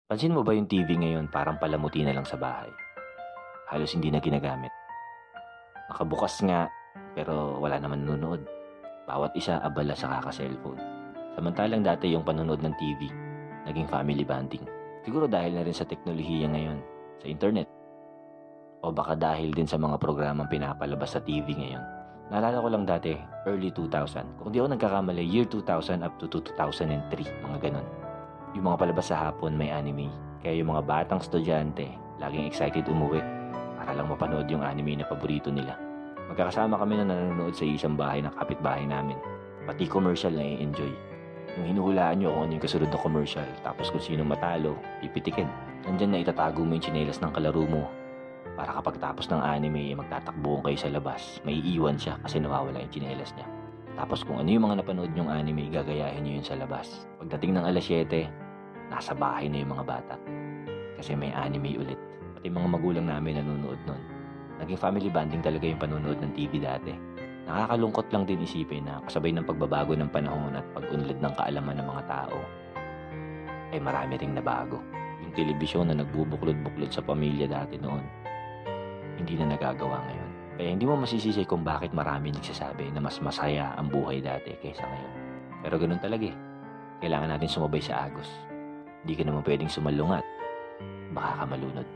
Pansin mo ba yung TV ngayon parang palamuti na lang sa bahay? Halos hindi na ginagamit. Nakabukas nga, pero wala naman nanonood. Bawat isa abala sa kaka-cellphone. Samantalang dati yung panonood ng TV, naging family bonding. Siguro dahil na rin sa teknolohiya ngayon, sa internet. O baka dahil din sa mga programang pinapalabas sa TV ngayon. Naalala ko lang dati, early 2000. Kung di ako nagkakamali, year 2000 up to 2003, mga ganon. Yung mga palabas sa hapon may anime. Kaya yung mga batang estudyante, laging excited umuwi para lang mapanood yung anime na paborito nila. Magkakasama kami na nanonood sa isang bahay ng kapitbahay namin. Pati commercial na i-enjoy. Yung hinuhulaan nyo kung ano yung kasunod na commercial, tapos kung sino matalo, pipitikin. Nandyan na itatago mo yung tsinelas ng kalaro mo. Para kapag tapos ng anime, magtatakbuhan kayo sa labas. May iiwan siya kasi nawawala yung tsinelas niya. Tapos kung ano yung mga napanood nyong anime, gagayahin nyo yun sa labas. Pagdating ng alas 7, nasa bahay na yung mga bata. Kasi may anime ulit. Pati mga magulang namin nanonood nun. Naging family bonding talaga yung panonood ng TV dati. Nakakalungkot lang din isipin na kasabay ng pagbabago ng panahon at pag-unlad ng kaalaman ng mga tao, ay marami ring nabago. Yung telebisyon na nagbubuklod-buklod sa pamilya dati noon, hindi na nagagawa ngayon. Kaya hindi mo masisisi kung bakit marami nagsasabi na mas masaya ang buhay dati kaysa ngayon. Pero ganun talaga eh. Kailangan natin sumabay sa agos. Hindi ka naman pwedeng sumalungat. Baka ka malunod.